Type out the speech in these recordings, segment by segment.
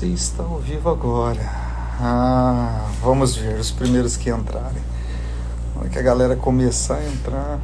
Você está ao vivo agora. Vamos ver os primeiros que entrarem. Na hora que a galera começar a entrar.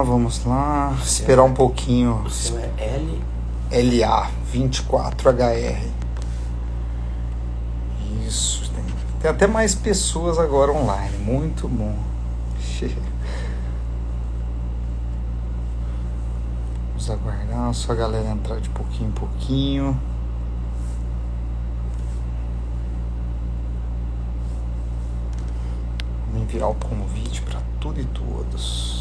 Vamos lá. Esperar um pouquinho. O seu é L? LA24HR. Isso. Tem até mais pessoas agora online. Muito bom. Vamos aguardar só a galera entrar de pouquinho em pouquinho. Vou enviar o convite para tudo e todos.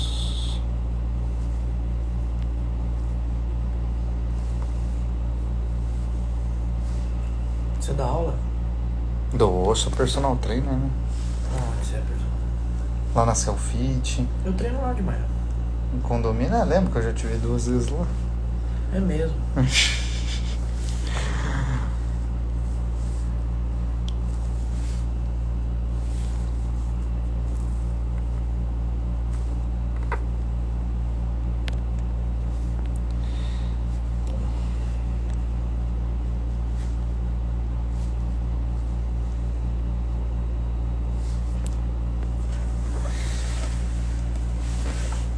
Você dá aula? Sou personal trainer, né? Onde você é personal? Lá na Selfit. Eu treino lá de manhã. Em condomínio, lembro que eu já tive 2 vezes lá. É mesmo.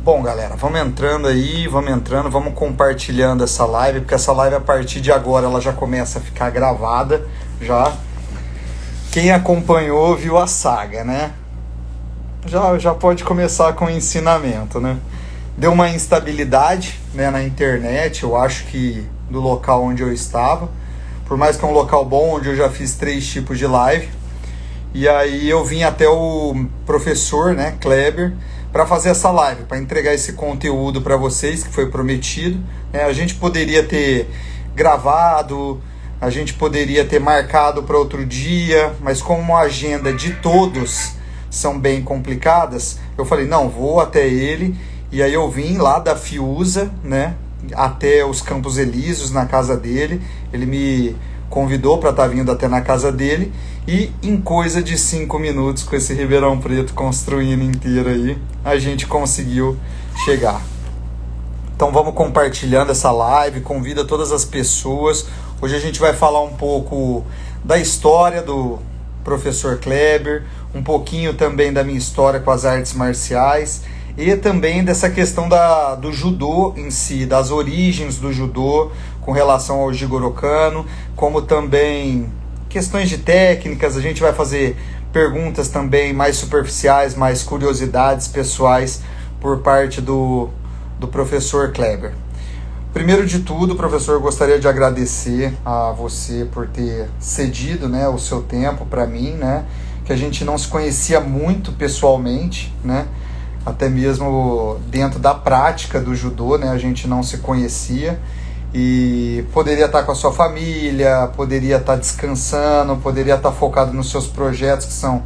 Bom, galera, vamos entrando, vamos compartilhando essa live, porque essa live a partir de agora ela já começa a ficar gravada, já. Quem acompanhou viu a saga, né? Já pode começar com o ensinamento, né? Deu uma instabilidade, né, na internet, eu acho que do local onde eu estava, por mais que é um local bom, onde eu já fiz 3 tipos de live, e aí eu vim até o professor, né, Kleber, para fazer essa live, para entregar esse conteúdo para vocês que foi prometido. A gente poderia ter gravado, a gente poderia ter marcado para outro dia, mas como a agenda de todos são bem complicadas, eu falei, não, vou até ele, e aí eu vim lá da Fiusa, né, até os Campos Elíseos, na casa dele, ele me convidou para estar vindo até na casa dele, e em coisa de 5 minutos, com esse Ribeirão Preto construindo inteiro aí, a gente conseguiu chegar. Então vamos compartilhando essa live, convida todas as pessoas. Hoje a gente vai falar um pouco da história do professor Kleber, um pouquinho também da minha história com as artes marciais, e também dessa questão do judô em si, das origens do judô com relação ao Jigoro Kano, como também questões de técnicas. A gente vai fazer perguntas também mais superficiais, mais curiosidades pessoais por parte do professor Kleber. Primeiro de tudo, professor, eu gostaria de agradecer a você por ter cedido, né, o seu tempo para mim, né, que a gente não se conhecia muito pessoalmente, né, até mesmo dentro da prática do judô, né, a gente não se conhecia, e poderia estar com a sua família, poderia estar descansando, poderia estar focado nos seus projetos que são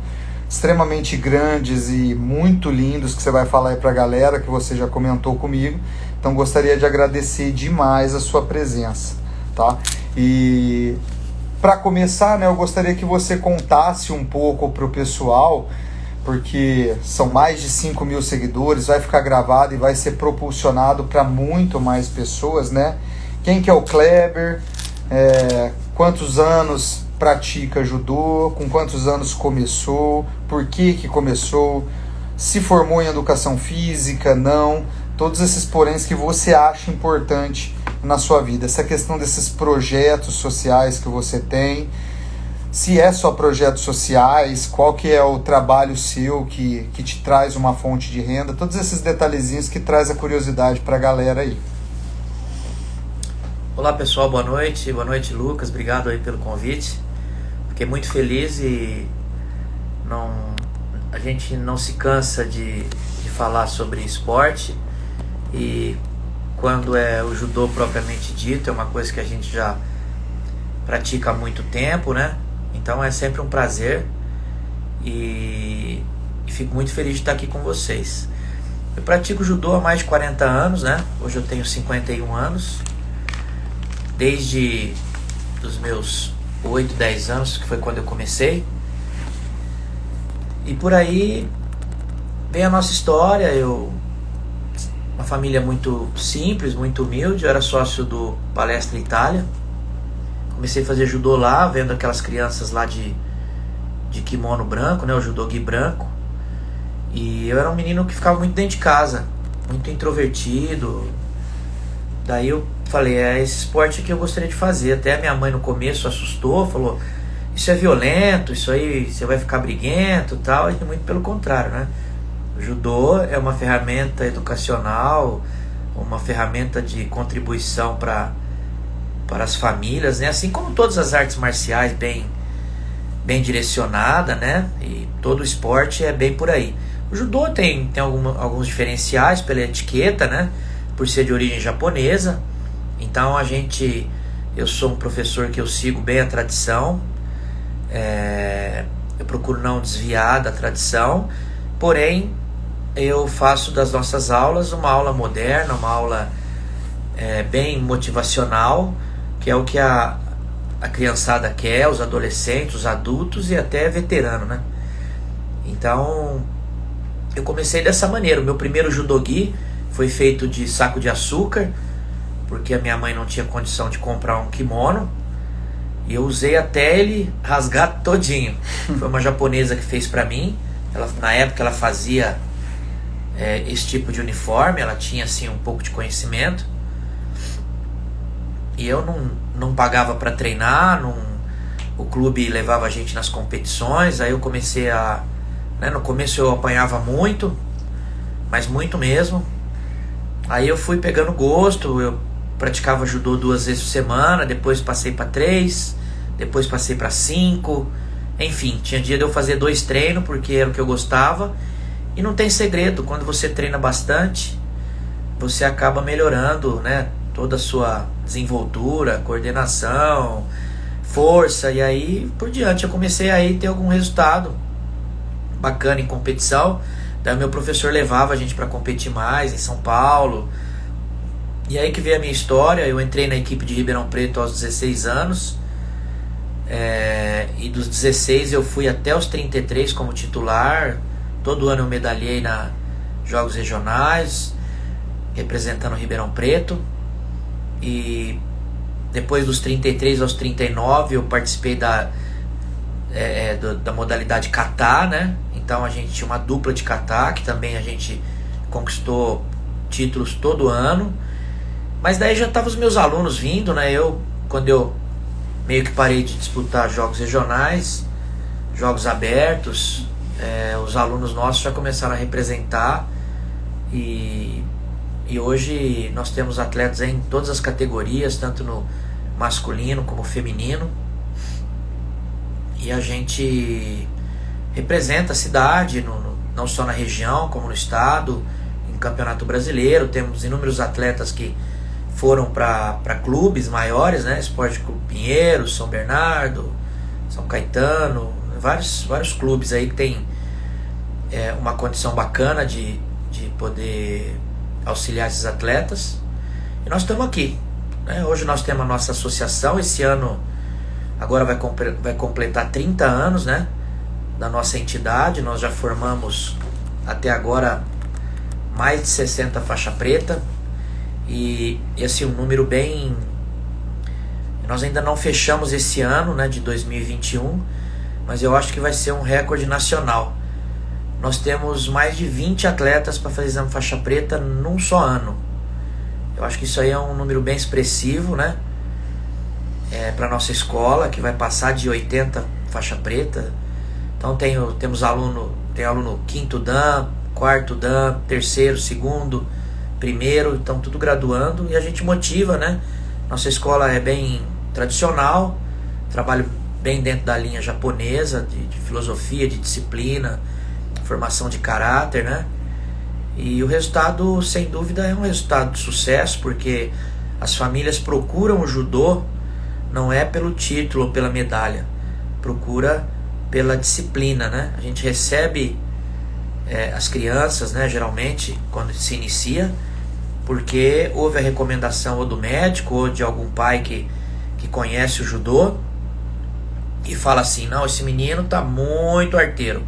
extremamente grandes e muito lindos, que você vai falar aí para a galera, que você já comentou comigo. Então gostaria de agradecer demais a sua presença, tá? E para começar, né, eu gostaria que você contasse um pouco para o pessoal, porque são mais de 5 mil seguidores, vai ficar gravado e vai ser propulsionado para muito mais pessoas, né? Quem que é o Kleber, quantos anos pratica judô, com quantos anos começou, por que começou, se formou em educação física, não, todos esses poréns que você acha importante na sua vida, essa questão desses projetos sociais que você tem, se é só projetos sociais, qual que é o trabalho seu que te traz uma fonte de renda, todos esses detalhezinhos que traz a curiosidade para a galera aí. Olá pessoal, boa noite Lucas, obrigado aí pelo convite, fiquei muito feliz e a gente não se cansa de falar sobre esporte, e quando é o judô propriamente dito, é uma coisa que a gente já pratica há muito tempo, né? Então é sempre um prazer e fico muito feliz de estar aqui com vocês. Eu pratico judô há mais de 40 anos, né? Hoje eu tenho 51 anos. Desde os meus 8, 10 anos, que foi quando eu comecei. E por aí vem a nossa história. Uma família muito simples, muito humilde. Eu era sócio do Palestra Itália. Comecei a fazer judô lá, vendo aquelas crianças lá de kimono branco, né? O judô-gi branco. E eu era um menino que ficava muito dentro de casa, muito introvertido. Daí eu falei, é esse esporte que eu gostaria de fazer. Até a minha mãe no começo assustou, falou, isso é violento, isso aí você vai ficar briguento e tal. E muito pelo contrário, né? O judô é uma ferramenta educacional, uma ferramenta de contribuição para as famílias, né? Assim como todas as artes marciais bem direcionada, né? E todo o esporte é bem por aí. O judô tem alguns diferenciais pela etiqueta, né? Por ser de origem japonesa. Então eu sou um professor que eu sigo bem a tradição. Eu procuro não desviar da tradição. Porém, eu faço das nossas aulas uma aula moderna, uma aula bem motivacional, que é o que a criançada quer, os adolescentes, os adultos e até veterano, né? Então, eu comecei dessa maneira. O meu primeiro judogi foi feito de saco de açúcar, porque a minha mãe não tinha condição de comprar um kimono. E eu usei até ele rasgar todinho. Foi uma japonesa que fez pra mim. Na época ela fazia esse tipo de uniforme, ela tinha assim um pouco de conhecimento. E eu não pagava para treinar, o clube levava a gente nas competições. Aí eu comecei no começo eu apanhava muito, mas muito mesmo. Aí eu fui pegando gosto, eu praticava judô 2 vezes por semana, depois passei para 3, depois passei para 5. Enfim, tinha dia de eu fazer 2 treinos, porque era o que eu gostava. E não tem segredo, quando você treina bastante, você acaba melhorando, né? Toda a sua desenvoltura, coordenação, força, e aí por diante eu comecei a ter algum resultado bacana em competição. Daí meu professor levava a gente para competir mais em São Paulo. E aí que veio a minha história. Eu entrei na equipe de Ribeirão Preto aos 16 anos, e dos 16 eu fui até os 33 como titular. Todo ano eu medalhei na jogos regionais, representando Ribeirão Preto. E depois dos 33 aos 39 eu participei da modalidade kata, né? Então a gente tinha uma dupla de kata, que também a gente conquistou títulos todo ano. Mas daí já estavam os meus alunos vindo, né? Quando eu meio que parei de disputar jogos regionais, jogos abertos, os alunos nossos já começaram a representar. E hoje nós temos atletas em todas as categorias, tanto no masculino como feminino. E a gente representa a cidade, não só na região, como no estado, em campeonato brasileiro. Temos inúmeros atletas que foram para clubes maiores, né? Esporte Clube Pinheiros, São Bernardo, São Caetano, vários clubes aí que tem uma condição bacana de poder auxiliar esses atletas. E nós estamos aqui, né? Hoje nós temos a nossa associação. Esse ano agora vai completar 30 anos, né, da nossa entidade. Nós já formamos até agora mais de 60 faixa preta. E esse é um número bem... Nós ainda não fechamos esse ano, né, de 2021, mas eu acho que vai ser um recorde nacional. Nós temos mais de 20 atletas para fazer exame faixa preta num só ano. Eu acho que isso aí é um número bem expressivo, né? Para nossa escola, que vai passar de 80 faixa preta. Então temos aluno 5º Dan, 4º Dan, 3º, 2º, 1º, então tudo graduando. E a gente motiva, né? Nossa escola é bem tradicional, trabalho bem dentro da linha japonesa, de filosofia, de disciplina, formação de caráter, né? E o resultado, sem dúvida, é um resultado de sucesso, porque as famílias procuram o judô não é pelo título ou pela medalha, procura pela disciplina, né? A gente recebe as crianças, né, geralmente, quando se inicia, porque houve a recomendação ou do médico ou de algum pai que conhece o judô e fala assim, não, esse menino tá muito arteiro,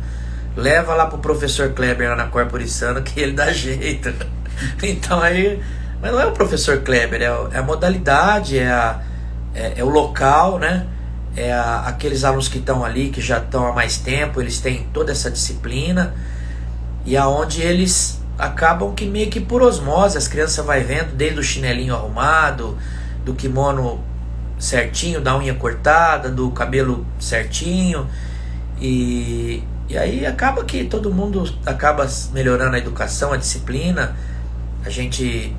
leva lá pro professor Kleber lá na Corporiçana que ele dá jeito. Então aí, mas não é o professor Kleber, é a modalidade, é o local, né? Aqueles alunos que estão ali, que já estão há mais tempo, eles têm toda essa disciplina, e aonde eles acabam que meio que por osmose, as crianças vai vendo desde o chinelinho arrumado, do kimono certinho, da unha cortada, do cabelo certinho, e aí acaba que todo mundo acaba melhorando a educação, a disciplina. A gente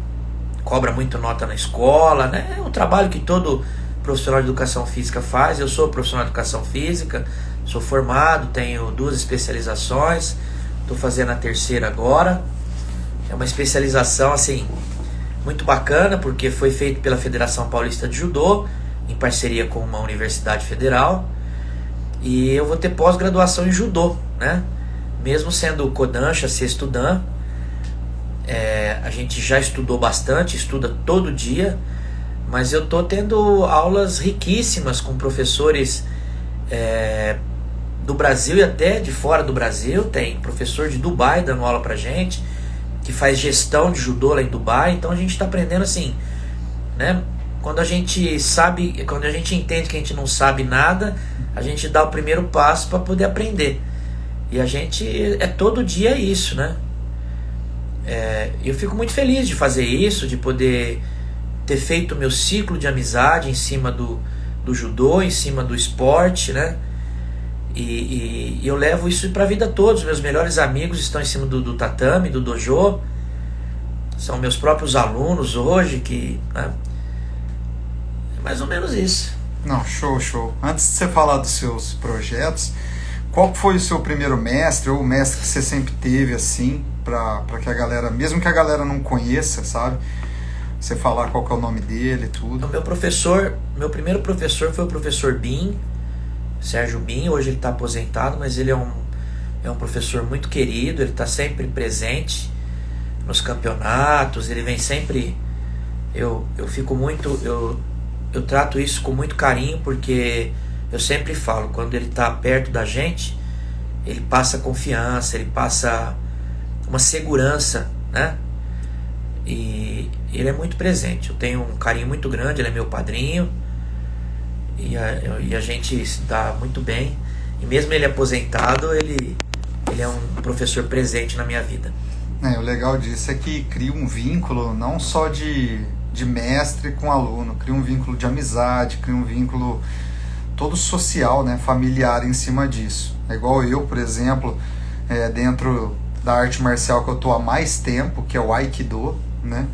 cobra muito nota na escola, né? É um trabalho que todo profissional de educação física faz. Eu sou profissional de educação física, sou formado, tenho 2 especializações, estou fazendo a 3ª agora. É uma especialização assim muito bacana, porque foi feito pela Federação Paulista de Judô, em parceria com uma universidade federal, e eu vou ter pós-graduação em judô, né? Mesmo sendo Kodansha, sexto dan, a gente já estudou bastante, estuda todo dia, mas eu tô tendo aulas riquíssimas com professores do Brasil e até de fora do Brasil. Tem professor de Dubai dando aula pra gente, que faz gestão de judô lá em Dubai. Então a gente tá aprendendo assim, né? Quando a gente sabe, quando a gente entende que a gente não sabe nada, a gente dá o primeiro passo para poder aprender. E a gente todo dia isso, né? Eu fico muito feliz de fazer isso, de poder ter feito meu ciclo de amizade em cima do judô, em cima do esporte, né? E eu levo isso para a vida toda. Os meus melhores amigos estão em cima do tatame, do dojo. São meus próprios alunos hoje, né? É mais ou menos isso. Não, show. Antes de você falar dos seus projetos, qual foi o seu primeiro mestre, ou o mestre que você sempre teve, assim, para que a galera, mesmo que a galera não conheça, sabe? Você falar qual que é o nome dele e tudo. Meu primeiro professor foi o professor Bin, Sérgio Bin. Hoje ele está aposentado, mas ele é um professor muito querido. Ele está sempre presente nos campeonatos, ele vem sempre. Eu trato isso com muito carinho, porque eu sempre falo, quando ele está perto da gente, ele passa confiança, ele passa uma segurança, né? E ele é muito presente. Eu tenho um carinho muito grande, ele é meu padrinho, e a gente se dá muito bem. E mesmo ele aposentado, ele é um professor presente na minha vida. O legal disso é que cria um vínculo não só de mestre com aluno, cria um vínculo de amizade, cria um vínculo todo social, né, familiar em cima disso. É igual eu, por exemplo, dentro da arte marcial que eu tô há mais tempo, que é o Aikido, né?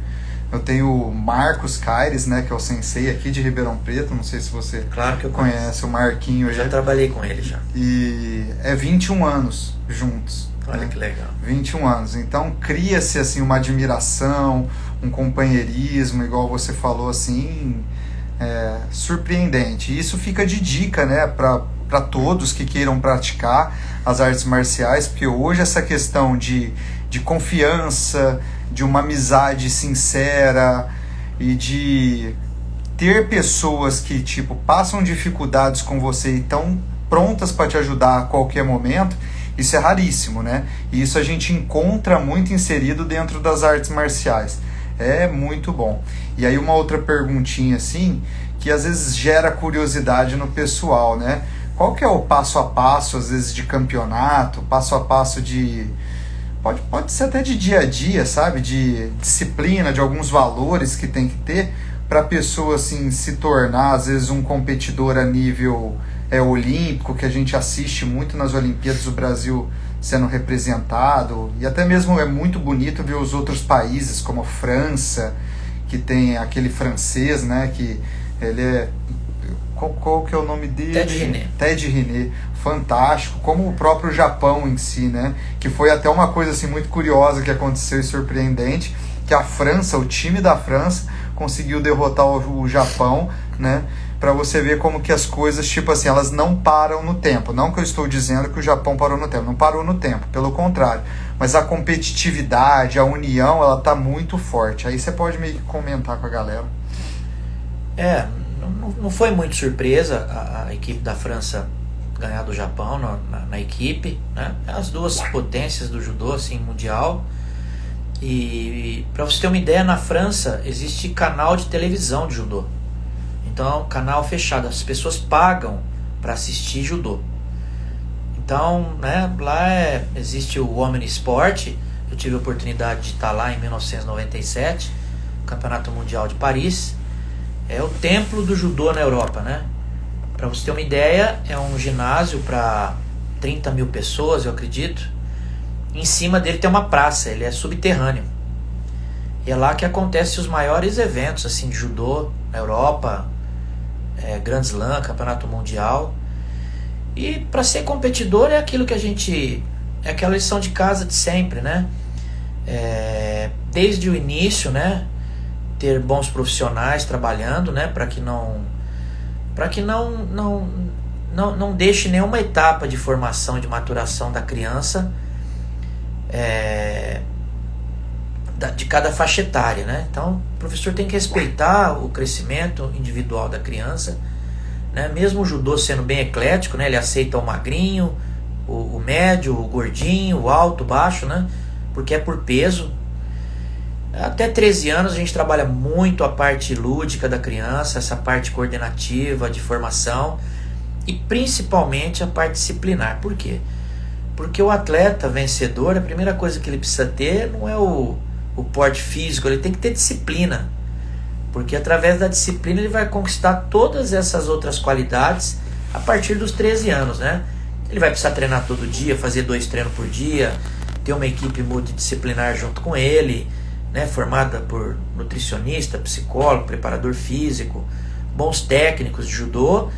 Eu tenho o Marcos Caires, né, que é o sensei aqui de Ribeirão Preto, não sei se você claro que eu conhece o Marquinho. Eu já trabalhei com ele já. E 21 anos juntos. Olha, né? Que legal. 21 anos. Então cria-se assim uma admiração, um companheirismo, igual você falou, assim, surpreendente. E isso fica de dica, né, para todos que queiram praticar as artes marciais, porque hoje essa questão de confiança, de uma amizade sincera e de ter pessoas que tipo passam dificuldades com você e estão prontas para te ajudar a qualquer momento, isso é raríssimo, né? E isso a gente encontra muito inserido dentro das artes marciais. É muito bom. E aí uma outra perguntinha assim, que às vezes gera curiosidade no pessoal, né? Qual que é o passo a passo, às vezes, de campeonato, passo a passo de... Pode ser até de dia a dia, sabe? De disciplina, de alguns valores que tem que ter para a pessoa assim, se tornar, às vezes, um competidor a nível olímpico, que a gente assiste muito nas Olimpíadas, o Brasil sendo representado. E até mesmo é muito bonito ver os outros países, como a França, que tem aquele francês, né? Que ele é... Qual que é o nome dele? Ted René. Fantástico, como o próprio Japão em si, né? Que foi até uma coisa assim muito curiosa que aconteceu e surpreendente, que a França, o time da França, conseguiu derrotar o Japão, né? para você ver como que as coisas, tipo assim, elas não param no tempo. Não que eu estou dizendo que o Japão parou no tempo, não parou no tempo, pelo contrário. Mas a competitividade, a união, ela tá muito forte. Aí você pode meio que comentar com a galera. Não foi muito surpresa a equipe da França ganhar do Japão na equipe, né? As duas potências do judô, assim, mundial. E para você ter uma ideia, na França existe canal de televisão de judô. Então, canal fechado, as pessoas pagam para assistir judô. Então, né, lá existe o Omnisport. Eu tive a oportunidade de estar lá em 1997, Campeonato Mundial de Paris. É o templo do judô na Europa, né? Para você ter uma ideia, é um ginásio para 30 mil pessoas, eu acredito. Em cima dele tem uma praça, ele é subterrâneo. E é lá que acontecem os maiores eventos assim, de judô na Europa, Grand Slam, Campeonato Mundial. E para ser competidor é aquilo que a gente... é aquela lição de casa de sempre, né? Desde o início, né? Ter bons profissionais trabalhando, né? Para que não deixe nenhuma etapa de formação e de maturação da criança de cada faixa etária, né? Então o professor tem que respeitar o crescimento individual da criança, né? Mesmo o judô sendo bem eclético, né? Ele aceita o magrinho, o médio, o gordinho, o alto, o baixo, né? Porque é por peso. Até 13 anos a gente trabalha muito a parte lúdica da criança, essa parte coordenativa, de formação, e principalmente a parte disciplinar. Por quê? Porque o atleta vencedor, a primeira coisa que ele precisa ter não é o porte físico, ele tem que ter disciplina. Porque através da disciplina ele vai conquistar todas essas outras qualidades a partir dos 13 anos, né? Ele vai precisar treinar todo dia, fazer 2 treinos por dia, ter uma equipe multidisciplinar junto com ele, né, formada por nutricionista, psicólogo, preparador físico, bons técnicos de judô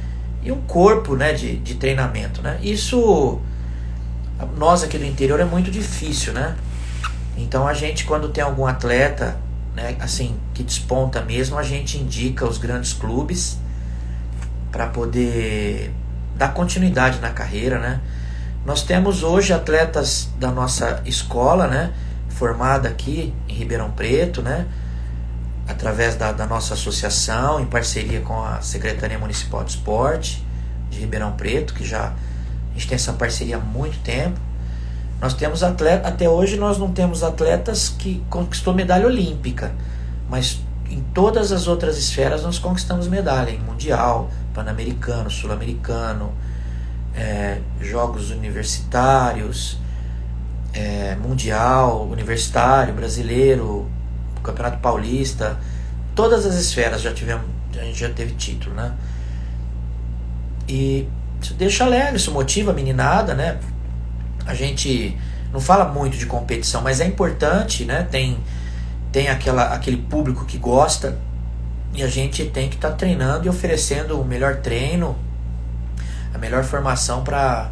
e um corpo, né, de treinamento, né? Isso, nós aqui do interior, é muito difícil, né? Então a gente, quando tem algum atleta, né, assim, que desponta mesmo, a gente indica os grandes clubes para poder dar continuidade na carreira, né? Nós temos hoje atletas da nossa escola, né, formada aqui em Ribeirão Preto, né, através da nossa associação, em parceria com a Secretaria Municipal de Esporte de Ribeirão Preto, que já a gente tem essa parceria há muito tempo. Nós temos atletas, até hoje nós não temos atletas que conquistou medalha olímpica, mas em todas as outras esferas nós conquistamos medalha, em mundial, pan-americano, sul-americano, jogos universitários, mundial, universitário, brasileiro, campeonato paulista, todas as esferas a gente já teve título, né? E isso deixa alegre, isso motiva a meninada, né? A gente não fala muito de competição, mas é importante, né? Tem aquele público que gosta, e a gente tem que estar treinando e oferecendo o melhor treino, a melhor formação para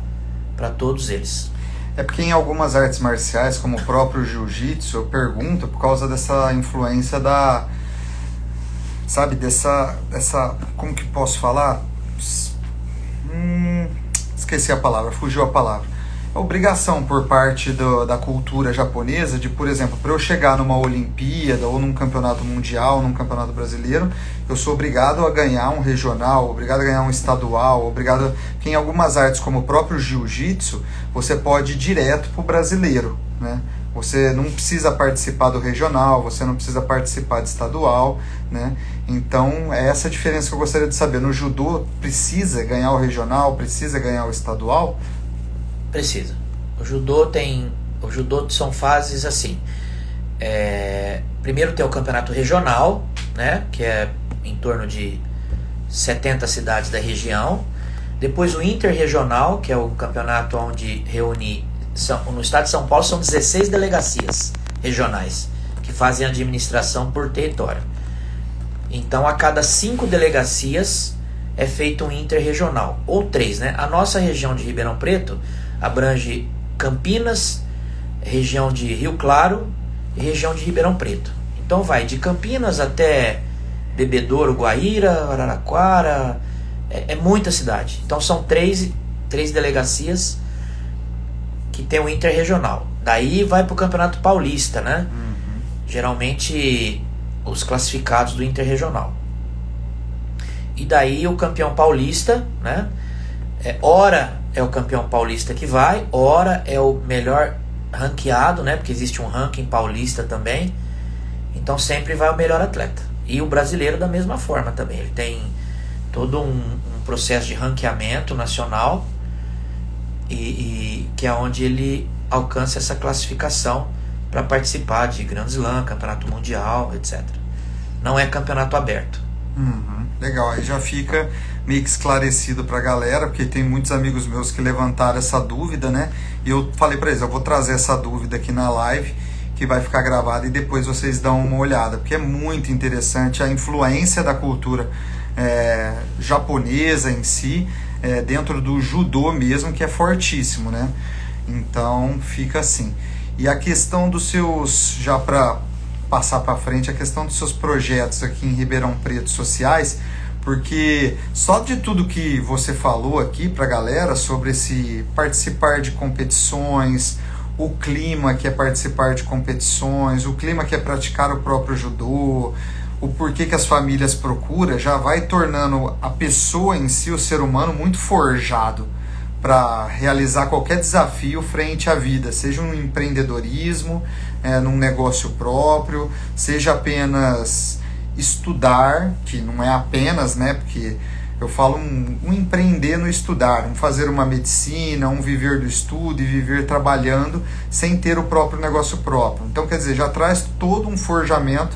todos eles. É porque em algumas artes marciais, como o próprio jiu-jitsu, eu pergunto por causa dessa influência dessa, como que posso falar? Esqueci a palavra, fugiu a palavra. É obrigação por parte da cultura japonesa de, por exemplo, para eu chegar numa Olimpíada ou num campeonato mundial, num campeonato brasileiro, eu sou obrigado a ganhar um regional, obrigado a ganhar um estadual, obrigado... Porque em algumas artes, como o próprio jiu-jitsu, você pode ir direto para o brasileiro, né? Você não precisa participar do regional, você não precisa participar de estadual, né? Então, é essa a diferença que eu gostaria de saber. No judô, precisa ganhar o regional, precisa ganhar o estadual? Precisa. O judô são fases assim. Primeiro tem o campeonato regional, né, que é em torno de 70 cidades da região. Depois o interregional, que é o campeonato onde reúne... no estado de São Paulo são 16 delegacias regionais que fazem administração por território. Então a cada 5 delegacias é feito um interregional, ou 3, né? A nossa região de Ribeirão Preto abrange Campinas, região de Rio Claro e região de Ribeirão Preto. Então vai de Campinas até Bebedouro, Guaíra, Araraquara, é muita cidade. Então são três delegacias que tem o interregional. Daí vai pro Campeonato Paulista, né? Geralmente os classificados do interregional. E daí o campeão paulista, né? Ora é o campeão paulista que vai, ora é o melhor ranqueado, né? Porque existe um ranking paulista também. Então sempre vai o melhor atleta. E o brasileiro da mesma forma também. Ele tem todo um processo de ranqueamento nacional e que é onde ele alcança essa classificação para participar de Grand Slam, Campeonato Mundial, etc. Não é campeonato aberto. Legal, aí já fica meio que esclarecido pra galera, porque tem muitos amigos meus que levantaram essa dúvida, né? E eu falei pra eles, eu vou trazer essa dúvida aqui na live, que vai ficar gravada, e depois vocês dão uma olhada, porque é muito interessante a influência da cultura japonesa em si, dentro do judô mesmo, que é fortíssimo, né? Então fica assim. E a questão dos seus, já para passar para frente, a questão dos seus projetos aqui em Ribeirão Preto sociais, porque só de tudo que você falou aqui para a galera sobre esse participar de competições, o clima que é participar de competições, o clima que é praticar o próprio judô, o porquê que as famílias procuram, já vai tornando a pessoa em si, o ser humano, muito forjado para realizar qualquer desafio frente à vida, seja um empreendedorismo, num negócio próprio, seja apenas estudar, que não é apenas, né, porque eu falo um empreender no estudar, um fazer uma medicina, um viver do estudo e viver trabalhando sem ter o próprio negócio próprio. Então, quer dizer, já traz todo um forjamento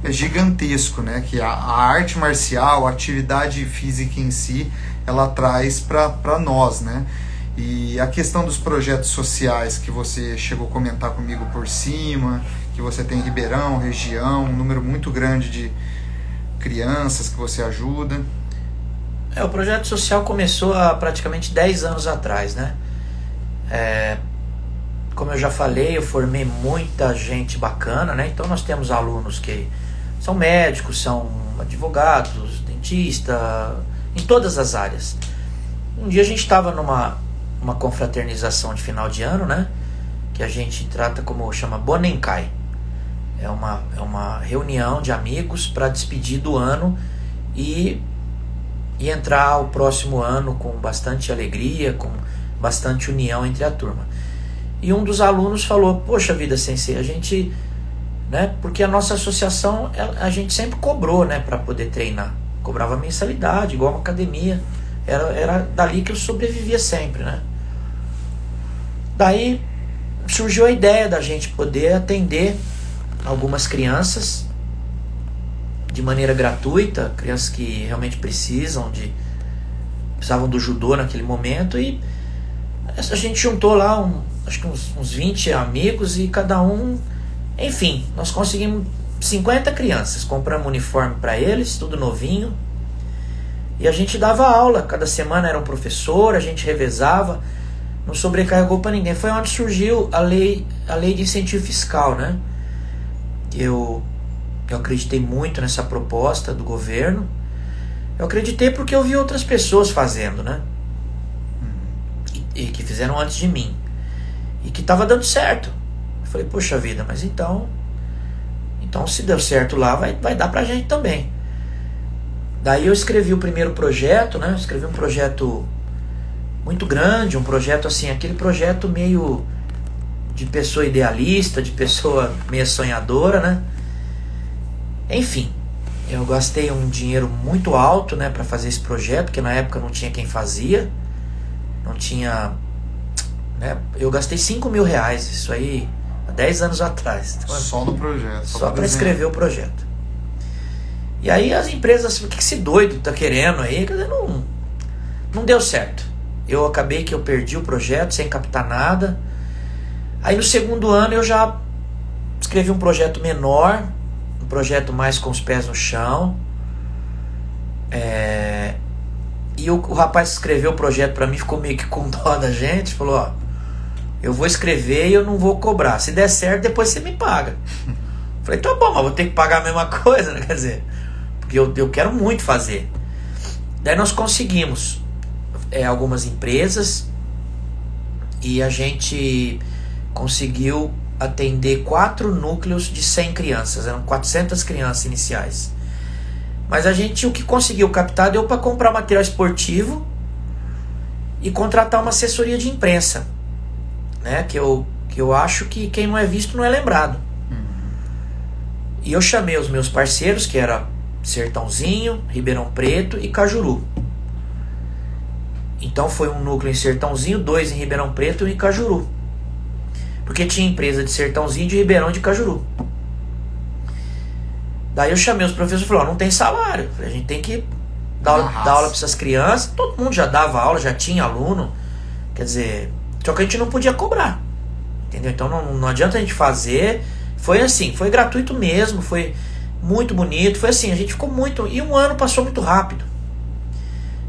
gigantesco, né, que a arte marcial, a atividade física em si, ela traz para nós, né? E a questão dos projetos sociais que você chegou a comentar comigo por cima, que você tem em Ribeirão, região, um número muito grande de crianças que você ajuda. O projeto social começou há praticamente 10 anos atrás, né? Como eu já falei, eu formei muita gente bacana, né? Então nós temos alunos que são médicos, são advogados, dentistas, em todas as áreas. Um dia a gente estava numa confraternização de final de ano, né? Que a gente trata como, chama Bonenkai. É uma reunião de amigos para despedir do ano e entrar o próximo ano com bastante alegria, com bastante união entre a turma. E um dos alunos falou: poxa vida, sensei, a gente, né? Porque a nossa associação, a gente sempre cobrou, né? Para poder treinar. Cobrava mensalidade, igual uma academia. Era dali que eu sobrevivia sempre, né? Daí surgiu a ideia da gente poder atender algumas crianças de maneira gratuita, crianças que realmente precisavam do judô naquele momento, e a gente juntou lá acho que uns 20 amigos, e cada um, enfim, nós conseguimos 50 crianças, compramos uniforme para eles, tudo novinho, e a gente dava aula, cada semana era um professor, a gente revezava, não sobrecarregou para ninguém. Foi onde surgiu a lei de incentivo fiscal, né? Eu acreditei muito nessa proposta do governo. Eu acreditei porque eu vi outras pessoas fazendo, né? E que fizeram antes de mim. E que estava dando certo. Eu falei, poxa vida, mas então se deu certo lá, vai dar pra gente também. Daí eu escrevi o primeiro projeto, né? Eu escrevi um projeto muito grande, um projeto assim, aquele projeto meio de pessoa idealista, de pessoa meio sonhadora, né? Enfim, eu gastei um dinheiro muito alto, né, para fazer esse projeto, porque na época não tinha quem fazia, não tinha, né? Eu gastei 5 mil reais, isso aí há 10 anos atrás. Só no projeto. Só para escrever o projeto. E aí as empresas, o que esse doido tá querendo aí? Quer dizer, não deu certo. Eu acabei que eu perdi o projeto sem captar nada. Aí no segundo ano eu já escrevi um projeto menor, um projeto mais com os pés no chão. E o rapaz que escreveu o projeto para mim ficou meio que com dó da gente. Falou, ó, eu vou escrever e eu não vou cobrar. Se der certo, depois você me paga. Falei, tá bom, mas vou ter que pagar a mesma coisa, né? Quer dizer, porque porque eu quero muito fazer. Daí nós conseguimos algumas empresas e a gente conseguiu atender 4 núcleos de 100 crianças, eram 400 crianças iniciais. Mas o que conseguiu captar deu para comprar material esportivo e contratar uma assessoria de imprensa, né? Que eu acho que quem não é visto não é lembrado. E eu chamei os meus parceiros, que era Sertãozinho, Ribeirão Preto e Cajuru. Então foi um núcleo em Sertãozinho, 2 em Ribeirão Preto e 1 em Cajuru. Porque tinha empresa de Sertãozinho, de Ribeirão e de Cajuru. Daí eu chamei os professores e falei, não tem salário. A gente tem que dar aula para essas crianças. Todo mundo já dava aula, já tinha aluno. Quer dizer, só que a gente não podia cobrar. Entendeu? Então não adianta a gente fazer. Foi assim, foi gratuito mesmo, foi muito bonito. Foi assim, a gente ficou muito... E um ano passou muito rápido.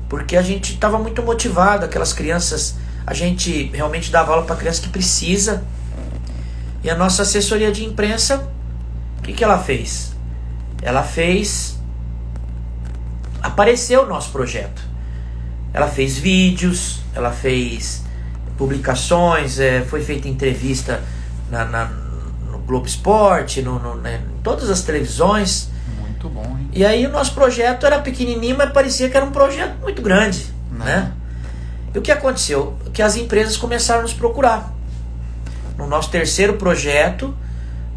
Porque a gente estava muito motivado, aquelas crianças... A gente realmente dava aula para criança que precisa. E a nossa assessoria de imprensa, o que ela fez? Ela fez... Apareceu o nosso projeto. Ela fez vídeos, ela fez publicações, foi feita entrevista no Globo Esporte, em todas as televisões. Muito bom, hein? E aí o nosso projeto era pequenininho, mas parecia que era um projeto muito grande, né? E o que aconteceu? Que as empresas começaram a nos procurar. No nosso terceiro projeto,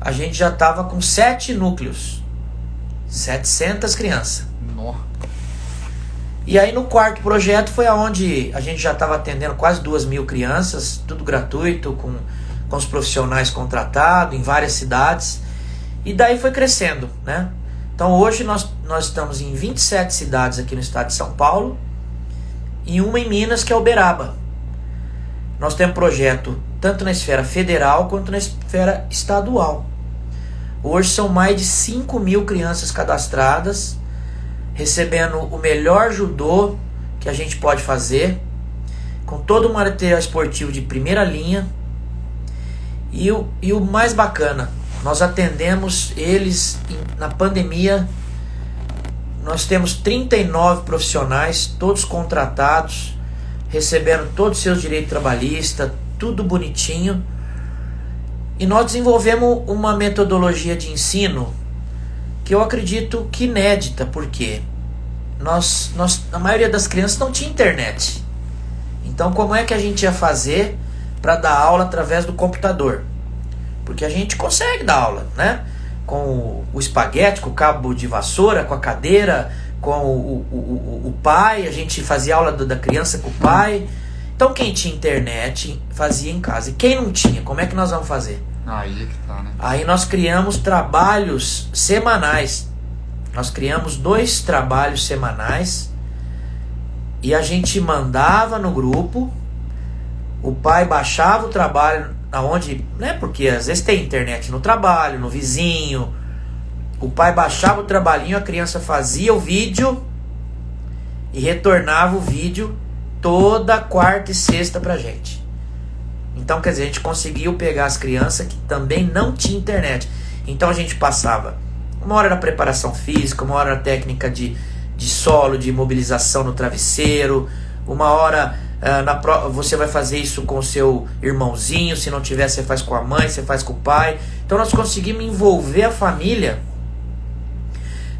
a gente já estava com 7 núcleos. 700 crianças. Nossa. E aí no quarto projeto foi aonde a gente já estava atendendo quase 2.000 crianças, tudo gratuito, com os profissionais contratados em várias cidades. E daí foi crescendo, né? Então hoje nós estamos em 27 cidades aqui no estado de São Paulo e uma em Minas, que é Uberaba. Nós temos projeto tanto na esfera federal quanto na esfera estadual. Hoje são mais de 5.000 crianças cadastradas, recebendo o melhor judô que a gente pode fazer, com todo o material esportivo de primeira linha. E o mais bacana, nós atendemos eles na pandemia. Nós temos 39 profissionais, todos contratados, recebendo todos os seus direitos trabalhistas, tudo bonitinho. E nós desenvolvemos uma metodologia de ensino que eu acredito que inédita, porque a maioria das crianças não tinha internet. Então como é que a gente ia fazer para dar aula através do computador? Porque a gente consegue dar aula, né? Com o espaguete, com o cabo de vassoura, com a cadeira, com o pai, a gente fazia aula da criança com o pai. Então quem tinha internet fazia em casa. E quem não tinha, como é que nós vamos fazer? Aí é que tá, né? Aí nós criamos trabalhos semanais. Nós criamos 2 trabalhos semanais e a gente mandava no grupo. O pai baixava o trabalho aonde, né? Porque às vezes tem internet no trabalho, no vizinho. O pai baixava o trabalhinho, a criança fazia o vídeo e retornava o vídeo toda quarta e sexta pra gente. Então, quer dizer, a gente conseguiu pegar as crianças que também não tinham internet. Então a gente passava uma hora na preparação física, uma hora na técnica de solo, de mobilização no travesseiro, uma hora você vai fazer isso com o seu irmãozinho, se não tiver você faz com a mãe, você faz com o pai. Então nós conseguimos envolver a família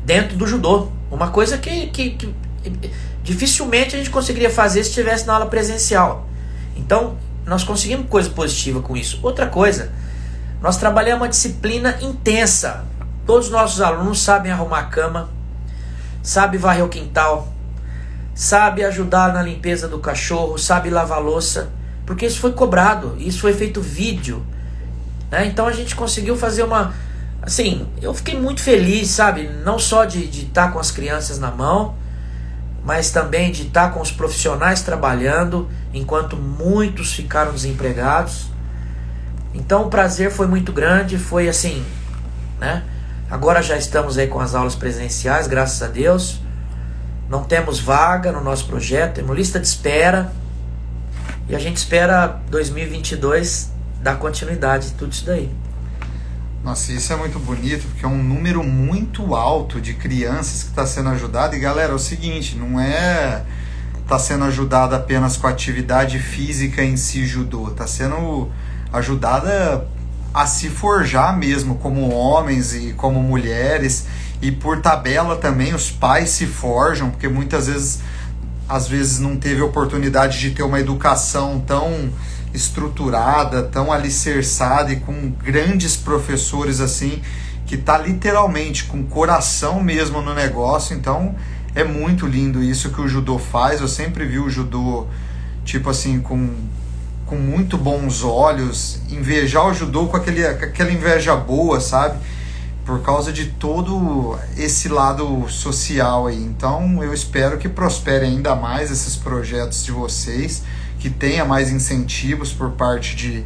dentro do judô. Uma coisa que dificilmente a gente conseguiria fazer se estivesse na aula presencial. Então nós conseguimos coisa positiva com isso. Outra coisa, nós trabalhamos uma disciplina intensa. Todos os nossos alunos sabem arrumar a cama, sabem varrer o quintal, sabe ajudar na limpeza do cachorro, sabe lavar louça, porque isso foi cobrado, isso foi feito vídeo, né? Então a gente conseguiu fazer uma... Assim, eu fiquei muito feliz, sabe? Não só de estar com as crianças na mão, mas também de estar com os profissionais trabalhando, enquanto muitos ficaram desempregados. Então o prazer foi muito grande, foi assim, né? Agora já estamos aí com as aulas presenciais, graças a Deus. Não temos vaga no nosso projeto, temos lista de espera. E a gente espera 2022 dar continuidade a tudo isso daí. Nossa, isso é muito bonito, porque é um número muito alto de crianças que está sendo ajudado. E galera, é o seguinte, não é tá sendo ajudada apenas com a atividade física em si, judô, tá sendo ajudada a se forjar mesmo como homens e como mulheres, e por tabela também os pais se forjam, porque muitas vezes, às vezes não teve oportunidade de ter uma educação tão estruturada, tão alicerçada e com grandes professores assim, que tá literalmente com coração mesmo no negócio. Então é muito lindo isso que o judô faz. Eu sempre vi o judô tipo assim com muito bons olhos, invejar o judô com aquela inveja boa, sabe? Por causa de todo esse lado social aí. Então eu espero que prospere ainda mais esses projetos de vocês, que tenha mais incentivos por parte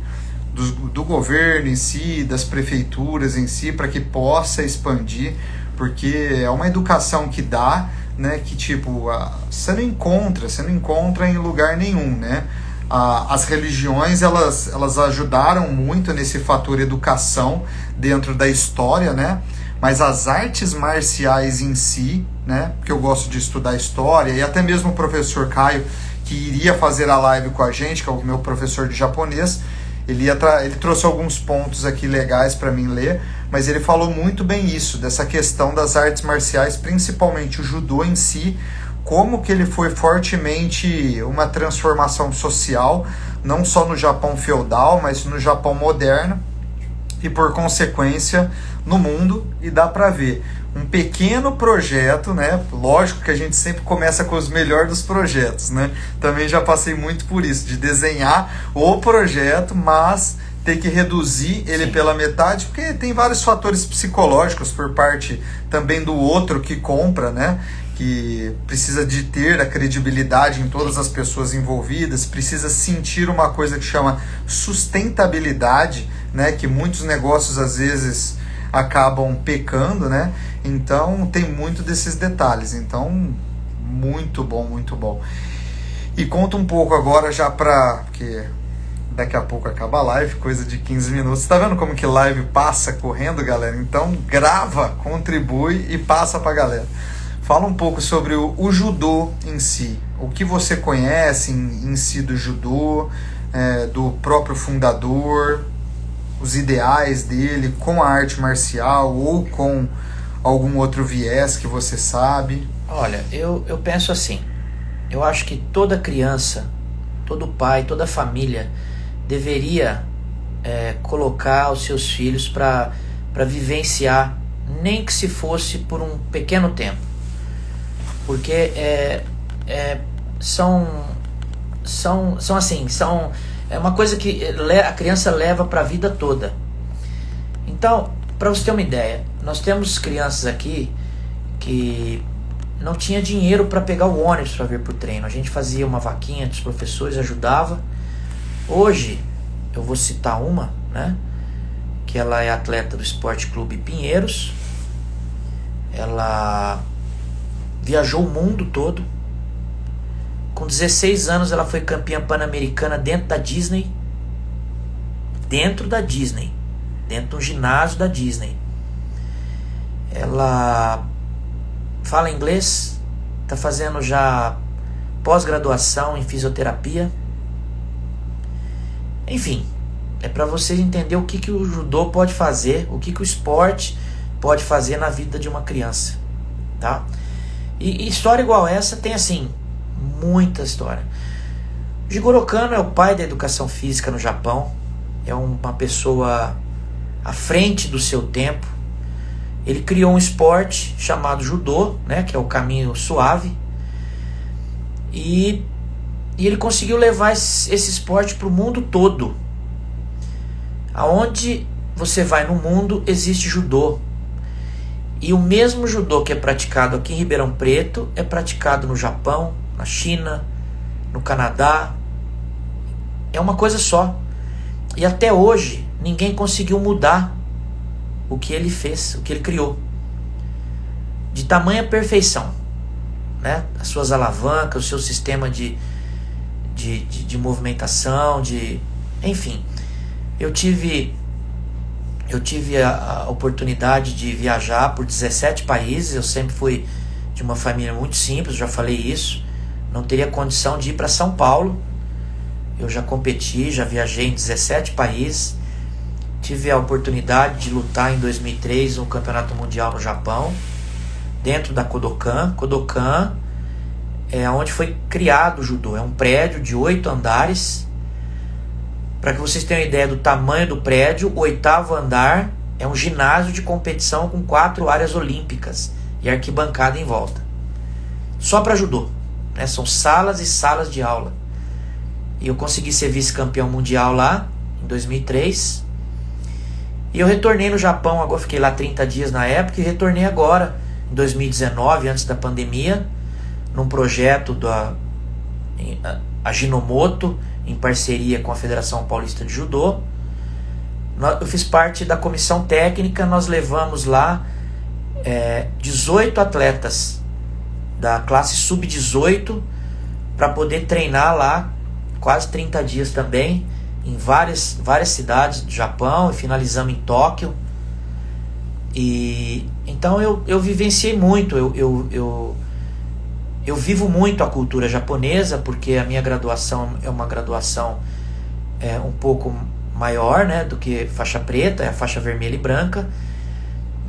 do governo em si, das prefeituras em si, para que possa expandir, porque é uma educação que dá, né, que tipo, você não encontra em lugar nenhum, né? As religiões, elas ajudaram muito nesse fator educação dentro da história, né? Mas as artes marciais em si, né? Porque eu gosto de estudar história, e até mesmo o professor Caio, que iria fazer a live com a gente, que é o meu professor de japonês, ele trouxe alguns pontos aqui legais para mim ler, mas ele falou muito bem isso, dessa questão das artes marciais, principalmente o judô em si, como que ele foi fortemente uma transformação social, não só no Japão feudal, mas no Japão moderno, e por consequência no mundo. E dá para ver um pequeno projeto, né? Lógico que a gente sempre começa com os melhores dos projetos, né? Também já passei muito por isso, de desenhar o projeto, mas ter que reduzir ele pela metade, porque tem vários fatores psicológicos por parte também do outro que compra, né? Que precisa de ter a credibilidade em todas as pessoas envolvidas, precisa sentir uma coisa que chama sustentabilidade, né? Que muitos negócios às vezes acabam pecando, né? Então tem muito desses detalhes. Então, muito bom, muito bom. E conta um pouco agora já porque daqui a pouco acaba a live, coisa de 15 minutos. Tá vendo como que live passa correndo, galera? Então grava, contribui e passa pra galera. Fala um pouco sobre o judô em si. O que você conhece em si do judô, do próprio fundador, os ideais dele com a arte marcial ou com algum outro viés que você sabe. Olha, eu penso assim, eu acho que toda criança, todo pai, toda família deveria colocar os seus filhos para vivenciar, nem que se fosse por um pequeno tempo, porque é uma coisa que a criança leva para a vida toda. Então, para você ter uma ideia, nós temos crianças aqui que não tinha dinheiro para pegar o ônibus para vir para o treino. A gente fazia uma vaquinha dos professores, ajudava. Hoje, eu vou citar uma, né? Que ela é atleta do Esporte Clube Pinheiros. Ela viajou o mundo todo. Com 16 anos ela foi campeã pan-americana dentro da Disney. Dentro de um ginásio da Disney. Ela fala inglês, está fazendo já pós-graduação em fisioterapia. Enfim, é para vocês entenderem o que o judô pode fazer, o que o esporte pode fazer na vida de uma criança, tá? E história igual essa tem assim muita história. Jigoro Kano é o pai da educação física no Japão. É uma pessoa à frente do seu tempo. Ele criou um esporte chamado judô, né, que é o caminho suave. E ele conseguiu levar esse esporte para o mundo todo. Aonde você vai no mundo existe judô. E o mesmo judô que é praticado aqui em Ribeirão Preto é praticado no Japão, na China, no Canadá. É uma coisa só. E até hoje ninguém conseguiu mudar o que ele fez, o que ele criou. De tamanha perfeição, né? As suas alavancas, o seu sistema de movimentação, enfim. Eu tive eu tive a oportunidade de viajar por 17 países. Eu sempre fui de uma família muito simples, já falei isso. Não teria condição de ir para São Paulo. Eu já competi, já viajei em 17 países. Tive a oportunidade de lutar em 2003 no Campeonato Mundial no Japão, dentro da Kodokan. Kodokan é onde foi criado o judô. É um prédio de 8 andares. Para que vocês tenham uma ideia do tamanho do prédio, o 8º andar é um ginásio de competição com 4 áreas olímpicas e arquibancada em volta. Só para judô, né? São salas e salas de aula. E eu consegui ser vice-campeão mundial lá, em 2003. E eu retornei no Japão, agora fiquei lá 30 dias na época, e retornei agora, em 2019, antes da pandemia, num projeto da Ajinomoto, em parceria com a Federação Paulista de Judô. Eu fiz parte da comissão técnica. Nós levamos lá 18 atletas da classe sub-18 para poder treinar lá quase 30 dias também, em várias cidades do Japão, e finalizamos em Tóquio. E então eu vivenciei muito, eu vivo muito a cultura japonesa, porque a minha graduação é uma graduação um pouco maior, né, do que faixa preta, é a faixa vermelha e branca.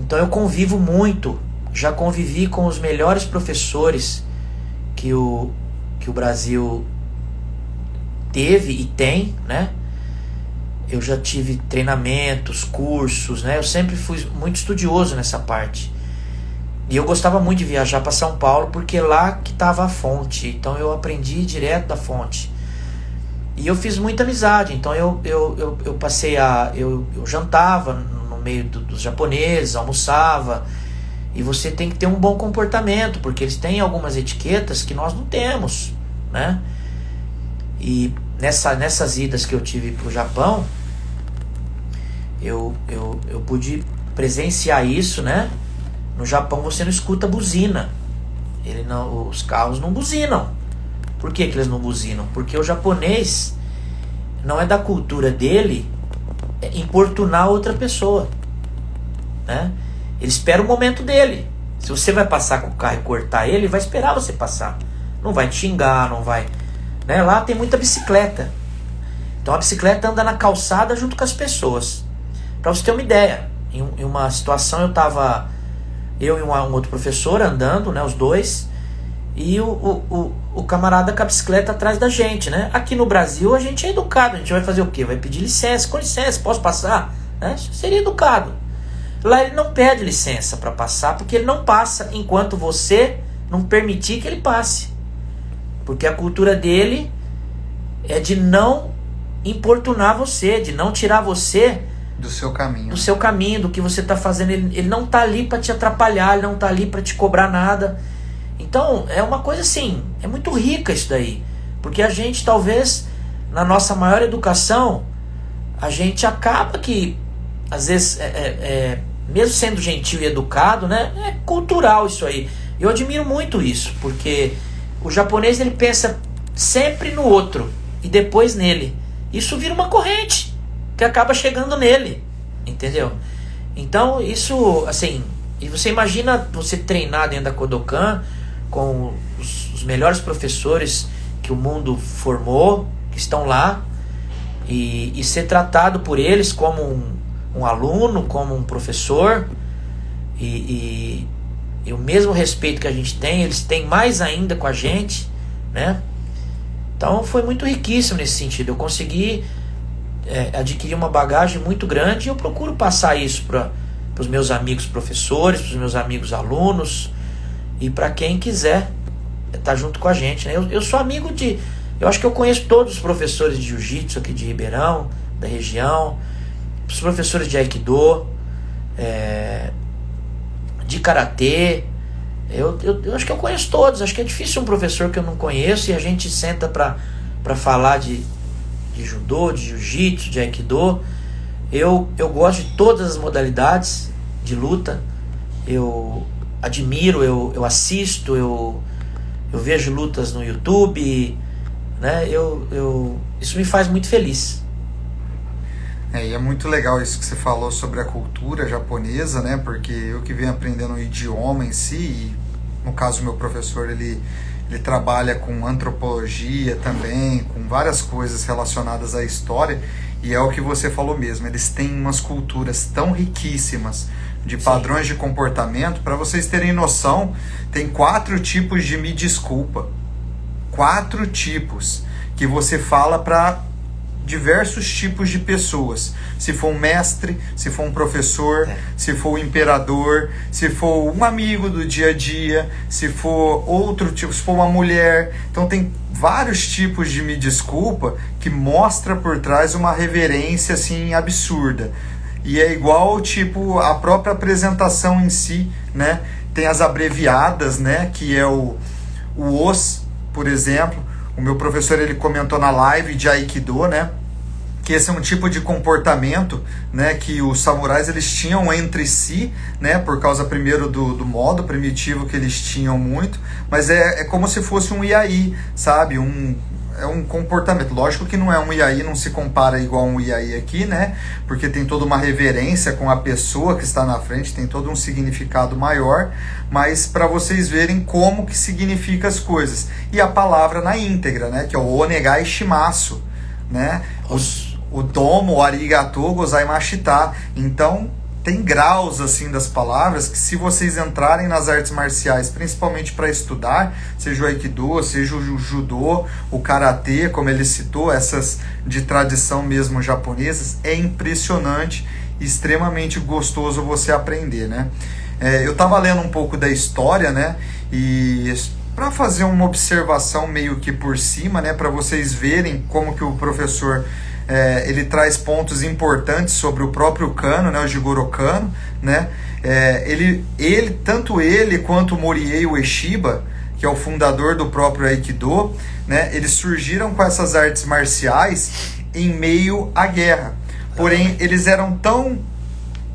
Então eu convivo muito, já convivi com os melhores professores que o Brasil teve e tem, né? Eu já tive treinamentos, cursos, né? Eu sempre fui muito estudioso nessa parte. E eu gostava muito de viajar para São Paulo, porque lá que estava a fonte. Então eu aprendi direto da fonte. E eu fiz muita amizade. Então eu passei eu jantava no meio dos japoneses, almoçava. E você tem que ter um bom comportamento, porque eles têm algumas etiquetas que nós não temos, né? E nessas idas que eu tive para o Japão, eu pude presenciar isso, né? No Japão você não escuta buzina. Os carros não buzinam. Por que eles não buzinam? Porque o japonês não é da cultura dele importunar outra pessoa, né? Ele espera o momento dele. Se você vai passar com o carro e cortar ele vai esperar você passar. Não vai te xingar, não vai... Né? Lá tem muita bicicleta. Então a bicicleta anda na calçada junto com as pessoas. Para você ter uma ideia, em uma situação eu e um outro professor andando, né, os dois, e o camarada com a bicicleta atrás da gente, né? Aqui no Brasil a gente é educado, a gente vai fazer o quê? Vai pedir licença, com licença, posso passar? Né? Seria educado. Lá ele não pede licença para passar, porque ele não passa enquanto você não permitir que ele passe. Porque a cultura dele é de não importunar você, de não tirar você do seu caminho. Do seu caminho, do que você está fazendo. Ele não está ali para te atrapalhar, ele não está ali para te cobrar nada. Então é uma coisa assim, é muito rica isso daí. Porque a gente talvez, na nossa maior educação, a gente acaba que, às vezes, mesmo sendo gentil e educado, né, é cultural isso aí. Eu admiro muito isso, porque o japonês ele pensa sempre no outro e depois nele. Isso vira uma corrente que acaba chegando nele, entendeu? Então isso, assim, e você imagina você treinar dentro da Kodokan com os melhores professores que o mundo formou, que estão lá, e ser tratado por eles como um aluno, como um professor, e o mesmo respeito que a gente tem, eles têm mais ainda com a gente, né? Então foi muito riquíssimo nesse sentido. Eu consegui adquirir uma bagagem muito grande, e eu procuro passar isso para os meus amigos professores, para os meus amigos alunos, e para quem quiser estar junto com a gente, né? Eu sou amigo eu acho que eu conheço todos os professores de jiu-jitsu aqui de Ribeirão, da região, os professores de aikido, de karatê. Eu acho que eu conheço todos. Acho que é difícil um professor que eu não conheço e a gente senta para falar de judô, de jiu-jitsu, de aikido. Eu gosto de todas as modalidades de luta. Eu admiro, eu assisto, eu vejo lutas no YouTube, né? Isso me faz muito feliz. E é muito legal isso que você falou sobre a cultura japonesa, né? Porque eu que venho aprendendo o idioma em si, e no caso meu professor, ele trabalha com antropologia também, com várias coisas relacionadas à história, e é o que você falou mesmo, eles têm umas culturas tão riquíssimas de padrões de comportamento. Para vocês terem noção, tem 4 tipos de me desculpa. 4 tipos que você fala para diversos tipos de pessoas. Se for um mestre, se for um professor, se for um imperador, se for um amigo do dia a dia, se for outro tipo, se for uma mulher. Então tem vários tipos de me desculpa que mostra por trás uma reverência assim absurda. E é igual, tipo, a própria apresentação em si, né? Tem as abreviadas, né? Que é o OS, por exemplo. O meu professor, ele comentou na live de Aikido, né? Que esse é um tipo de comportamento, né, que os samurais eles tinham entre si, né, por causa primeiro do modo primitivo que eles tinham muito, mas é como se fosse um iai, sabe? É um comportamento. Lógico que não é um iai, não se compara igual um iai aqui, né? Porque tem toda uma reverência com a pessoa que está na frente, tem todo um significado maior, mas para vocês verem como que significa as coisas. E a palavra na íntegra, né? Que é o onegai shimasu, né? O domo, o arigato gozaimashita. Então, tem graus assim das palavras que, se vocês entrarem nas artes marciais, principalmente para estudar, seja o Aikido, seja o Judô, o Karatê, como ele citou, essas de tradição mesmo japonesas, é impressionante, extremamente gostoso você aprender, né? Eu estava lendo um pouco da história, né? E para fazer uma observação meio que por cima, né? Para vocês verem como que o professor... ele traz pontos importantes sobre o próprio Kano, né, o Jigoro Kano, né? Tanto ele quanto o Moriei Ueshiba, que é o fundador do próprio Aikido, né, eles surgiram com essas artes marciais em meio à guerra. Porém, eles eram tão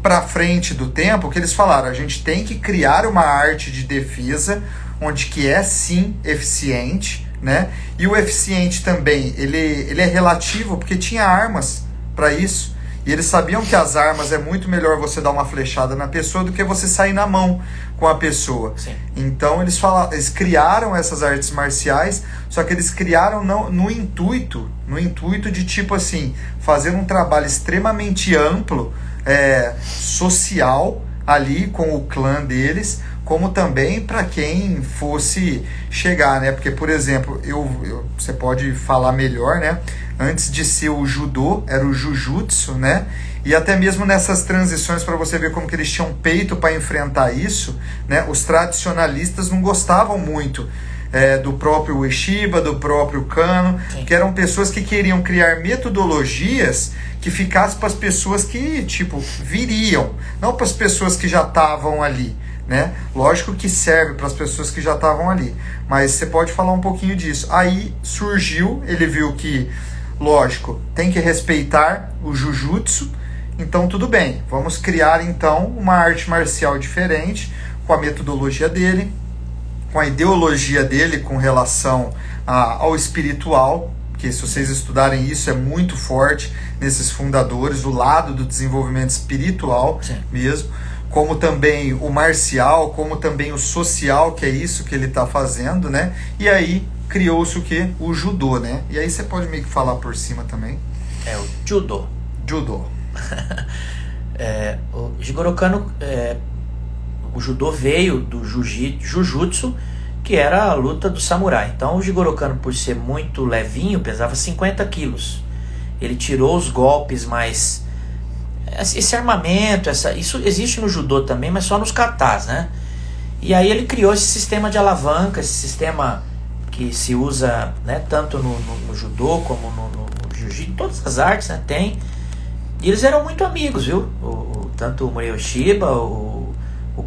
para frente do tempo que eles falaram: a gente tem que criar uma arte de defesa onde que é sim eficiente, né? E o eficiente também, ele é relativo, porque tinha armas para isso, e eles sabiam que as armas é muito melhor você dar uma flechada na pessoa do que você sair na mão com a pessoa. Sim. Então eles criaram essas artes marciais, só que eles criaram no intuito de, tipo assim, fazer um trabalho extremamente amplo, social ali com o clã deles, como também para quem fosse chegar, né? Porque, por exemplo, você pode falar melhor, né? Antes de ser o judô, era o jujutsu, né? E até mesmo nessas transições, para você ver como que eles tinham peito para enfrentar isso, né? Os tradicionalistas não gostavam muito do próprio Ueshiba, do próprio Kano, Sim. que eram pessoas que queriam criar metodologias que ficassem para as pessoas que, tipo, viriam, não para as pessoas que já estavam ali, né? Lógico que serve para as pessoas que já estavam ali, mas você pode falar um pouquinho disso. Aí surgiu, ele viu que, lógico, tem que respeitar o Jujutsu, então tudo bem, vamos criar então uma arte marcial diferente, com a metodologia dele, com a ideologia dele com relação ao espiritual, que se vocês estudarem isso é muito forte nesses fundadores, o lado do desenvolvimento espiritual Sim. mesmo, como também o marcial, como também o social, que é isso que ele está fazendo, né? E aí criou-se o quê? O judô, né? E aí você pode meio que falar por cima também. É o judô. Judô. O Jigoro Kano, o judô veio do jujutsu, que era a luta do samurai. Então o Jigoro Kano, por ser muito levinho, pesava 50 quilos. Ele tirou os golpes mais... Esse armamento, isso existe no judô também, mas só nos katas, né? E aí ele criou esse sistema de alavanca, esse sistema que se usa, né, tanto no judô como no jiu-jitsu, todas as artes, né, tem. E eles eram muito amigos, viu? Tanto o Moriei Ueshiba, o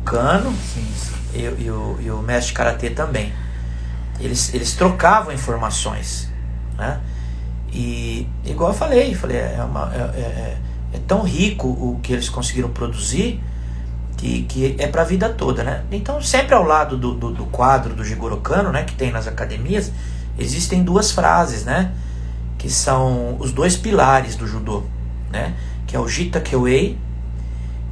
Kano e o mestre karatê também. Eles trocavam informações, né? E igual eu falei, é tão rico o que eles conseguiram produzir que é para a vida toda, né? Então, sempre ao lado do quadro do Jigoro Kano, né, que tem nas academias, existem duas frases, né, que são os dois pilares do judô, né, que é o Gita Kewei,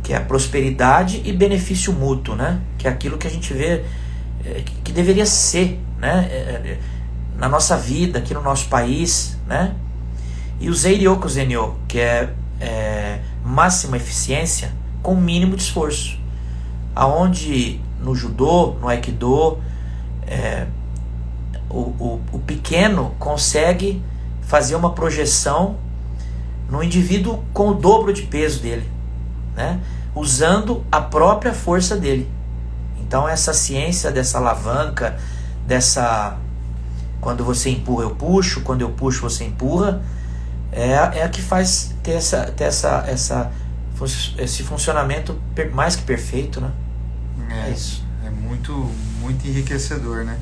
que é a prosperidade e benefício mútuo, né? Que é aquilo que a gente vê que deveria ser, né? Na nossa vida, aqui no nosso país, né? E o Zeiryoku Zenyo, que é máxima eficiência com mínimo de esforço, aonde no judô, no aikido, o pequeno consegue fazer uma projeção no indivíduo com o dobro de peso dele, né? Usando a própria força dele. Então essa ciência dessa alavanca, quando você empurra eu puxo, quando eu puxo você empurra, é a que faz ter esse funcionamento mais que perfeito, né? É isso. É muito, muito enriquecedor, né?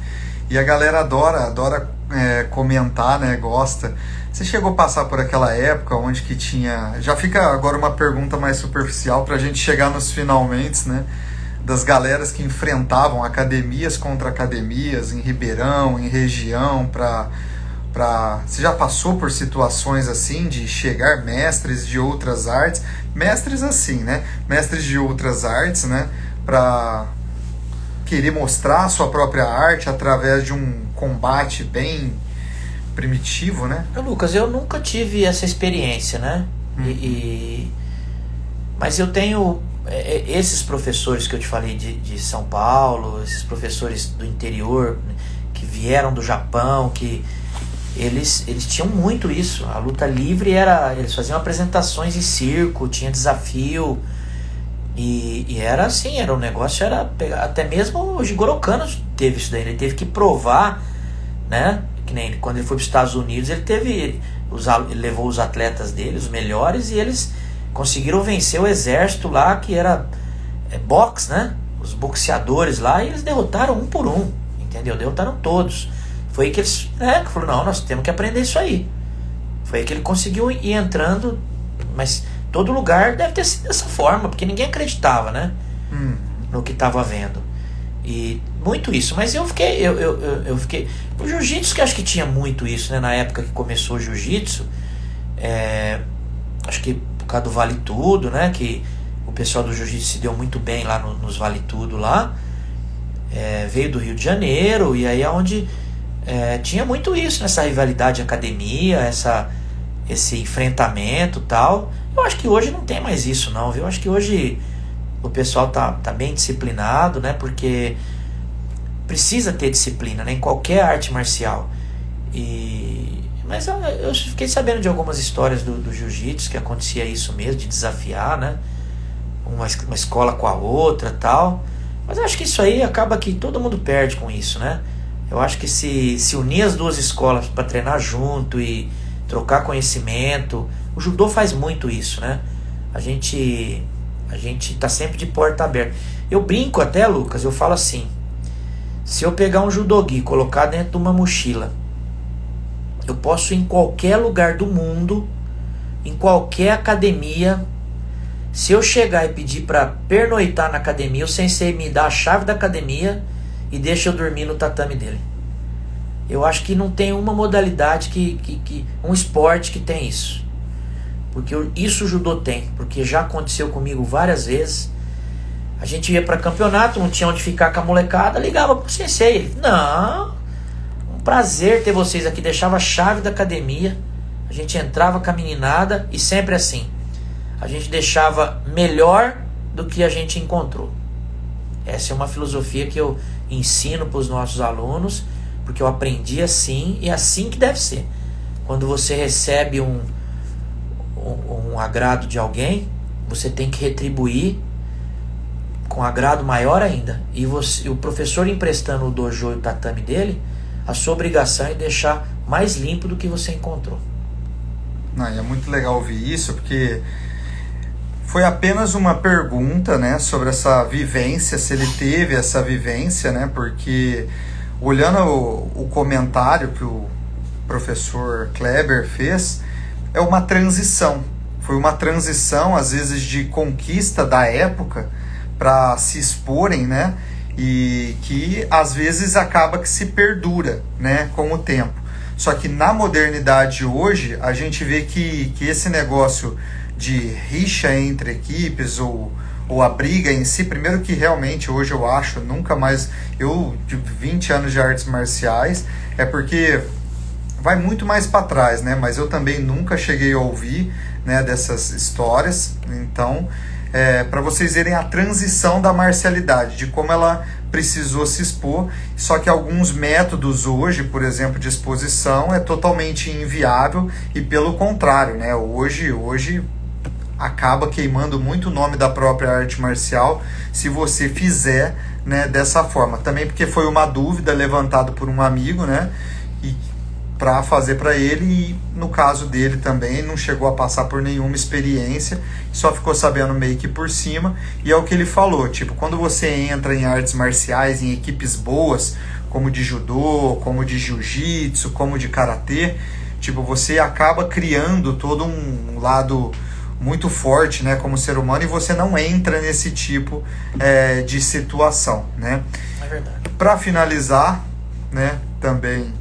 E a galera adora comentar, né? Gosta. Você chegou a passar por aquela época onde que tinha... Já fica agora uma pergunta mais superficial pra gente chegar nos finalmente, né? Das galeras que enfrentavam academias contra academias em Ribeirão, em região, Você já passou por situações assim de chegar mestres de outras artes, mestres assim, né? Mestres de outras artes, né? Para querer mostrar a sua própria arte através de um combate bem primitivo, né? Lucas, eu nunca tive essa experiência, né? Mas eu tenho esses professores que eu te falei de São Paulo, esses professores do interior que vieram do Japão, que eles tinham muito isso. A luta livre eles faziam apresentações em circo, tinha desafio, e era assim, era um negócio, até mesmo o Jigoro Kano teve isso daí, ele teve que provar, né? Que nem quando ele foi para os Estados Unidos, ele levou os atletas dele, os melhores, e eles conseguiram vencer o exército lá, que era boxe, né? Os boxeadores lá, e eles derrotaram um por um, entendeu? Derrotaram todos. Foi aí que eles que falou, não, nós temos que aprender isso aí. Foi aí que ele conseguiu ir entrando, mas todo lugar deve ter sido dessa forma, porque ninguém acreditava, né? No que estava vendo. E muito isso, mas eu fiquei o jiu-jitsu, que acho que tinha muito isso, né? Na época que começou o jiu-jitsu, acho que por causa do Vale Tudo, né? Que o pessoal do jiu-jitsu se deu muito bem lá nos Vale Tudo lá, veio do Rio de Janeiro, e aí é onde tinha muito isso, nessa rivalidade de academia, esse enfrentamento e tal. Eu acho que hoje não tem mais isso não, viu? Eu acho que hoje o pessoal tá bem disciplinado, né? Porque precisa ter disciplina, né? Em qualquer arte marcial. Mas eu fiquei sabendo de algumas histórias do jiu-jitsu, que acontecia isso mesmo, de desafiar, né? Uma escola com a outra e tal. Mas eu acho que isso aí acaba que todo mundo perde com isso, né? Eu acho que se unir as duas escolas para treinar junto e trocar conhecimento, o judô faz muito isso, né? A gente tá sempre de porta aberta. Eu brinco até, Lucas, eu falo assim: se eu pegar um judogi e colocar dentro de uma mochila, eu posso ir em qualquer lugar do mundo, em qualquer academia. Se eu chegar e pedir para pernoitar na academia, o sensei me dá a chave da academia e deixa eu dormir no tatame dele. Eu acho que não tem uma modalidade, um esporte que tem isso. Porque isso o judô tem, porque já aconteceu comigo várias vezes. A gente ia para campeonato, não tinha onde ficar com a molecada, ligava pro sensei. Ele, não, um prazer ter vocês aqui. Deixava a chave da academia, a gente entrava com a meninada, e sempre assim, a gente deixava melhor do que a gente encontrou. Essa é uma filosofia que eu ensino para os nossos alunos, porque eu aprendi assim, e é assim que deve ser. Quando você recebe um agrado de alguém, você tem que retribuir com agrado maior ainda. E o professor emprestando o dojo e o tatame dele, a sua obrigação é deixar mais limpo do que você encontrou. É muito legal ouvir isso, porque foi apenas uma pergunta, né, sobre essa vivência, se ele teve essa vivência, né, porque olhando o comentário que o professor Kleber fez, é uma transição. Foi uma transição, às vezes, de conquista da época para se exporem, né? E que, às vezes, acaba que se perdura, né? Com o tempo. Só que na modernidade hoje, a gente vê que esse negócio de rixa entre equipes ou a briga em si. Primeiro que realmente hoje eu acho, nunca mais, eu de 20 anos de artes marciais, é porque vai muito mais para trás, né? Mas eu também nunca cheguei a ouvir, né, dessas histórias. Então, para vocês verem a transição da marcialidade, de como ela precisou se expor, só que alguns métodos hoje, por exemplo, de exposição, é totalmente inviável e pelo contrário, né? Hoje acaba queimando muito o nome da própria arte marcial se você fizer, né, dessa forma. Também porque foi uma dúvida levantada por um amigo, né, e para fazer para ele, e no caso dele também não chegou a passar por nenhuma experiência, só ficou sabendo meio que por cima. E é o que ele falou, tipo, quando você entra em artes marciais, em equipes boas, como de judô, como de jiu-jitsu, como de karatê, tipo, você acaba criando todo um lado muito forte, né, como ser humano, e você não entra nesse tipo de situação, né? É verdade. Para finalizar, né, também,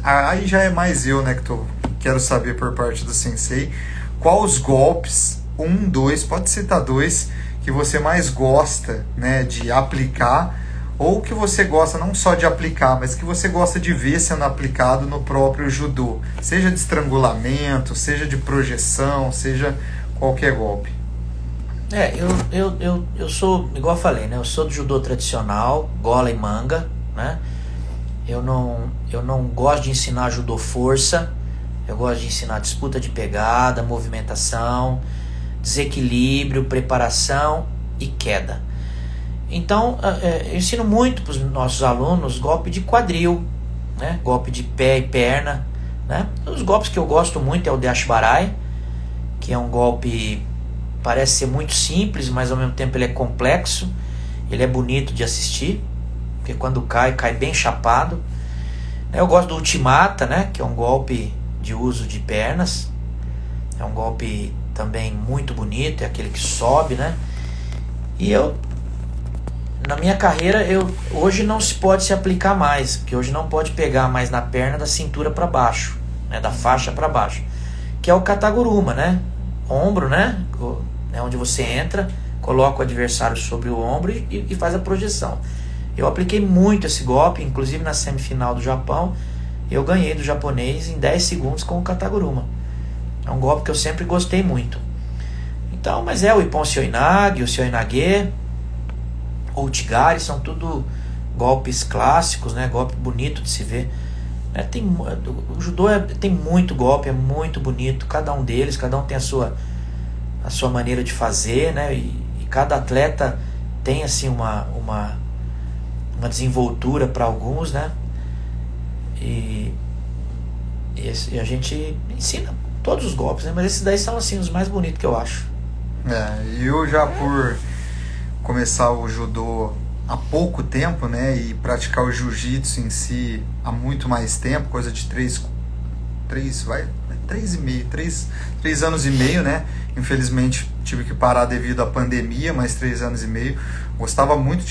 aí já é mais eu, né, que quero saber por parte do sensei, qual os golpes, 1, 2, pode citar 2, que você mais gosta, né, de aplicar, ou que você gosta não só de aplicar, mas que você gosta de ver sendo aplicado no próprio judô, seja de estrangulamento, seja de projeção, seja qualquer golpe. Eu sou, igual eu falei, né, eu sou do judô tradicional, gola e manga, né? Eu não gosto de ensinar judô força, eu gosto de ensinar disputa de pegada, movimentação, desequilíbrio, preparação e queda. Então, eu ensino muito para os nossos alunos golpe de quadril, né? Golpe de pé e perna, né? Os golpes que eu gosto muito é o de Ashbarai, que é um golpe, parece ser muito simples, mas ao mesmo tempo ele é complexo, ele é bonito de assistir, porque quando cai bem chapado. Eu gosto do Ultimata, né? Que é um golpe de uso de pernas, é um golpe também muito bonito, é aquele que sobe, né? E na minha carreira, hoje não se pode se aplicar mais, porque hoje não pode pegar mais na perna da cintura para baixo, né, da faixa para baixo, que é o Kataguruma, né? Ombro, né? É onde você entra, coloca o adversário sobre o ombro e faz a projeção. Eu apliquei muito esse golpe, inclusive na semifinal do Japão, eu ganhei do japonês em 10 segundos com o Kataguruma. É um golpe que eu sempre gostei muito. Então, mas o Ippon Seoinage, o Seoinage, o Utigari, são tudo golpes clássicos, né? Golpe bonito de se ver. O judô tem muito golpe, é muito bonito, cada um deles, cada um tem a sua maneira de fazer, né? E cada atleta tem assim uma desenvoltura para alguns, né? E a gente ensina todos os golpes, né? Mas esses daí são assim os mais bonitos que eu acho. Eu já por começar o judô há pouco tempo, né, e praticar o jiu-jitsu em si há muito mais tempo, coisa de 3 anos e meio, né? Infelizmente tive que parar devido à pandemia, mas 3 anos e meio. Gostava muito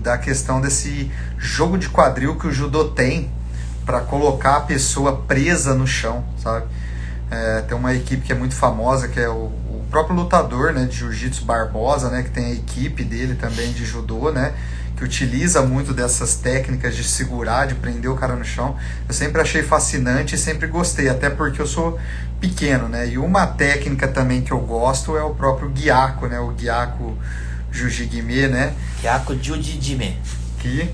da questão desse jogo de quadril que o judô tem para colocar a pessoa presa no chão, sabe? Tem uma equipe que é muito famosa, que é o próprio lutador, né, de jiu-jitsu Barbosa, né, que tem a equipe dele também de judô, né, que utiliza muito dessas técnicas de segurar, de prender o cara no chão. Eu sempre achei fascinante e sempre gostei, até porque eu sou pequeno, né? E uma técnica também que eu gosto é o próprio Gyako, né, o Gyako Jujigime, né? Gyako Jujigime. Que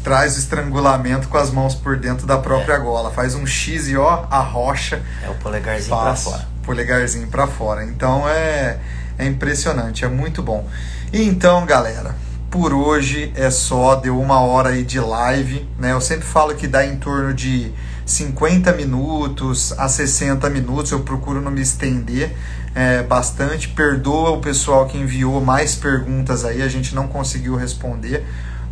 traz o estrangulamento com as mãos por dentro da própria gola, faz um X e arrocha. O polegarzinho para fora. Polegarzinho para fora. Então é impressionante, é muito bom. E então, galera, por hoje é só, deu 1 hora aí de live, né? Eu sempre falo que dá em torno de 50 minutos a 60 minutos, eu procuro não me estender bastante. Perdoa o pessoal que enviou mais perguntas aí, a gente não conseguiu responder,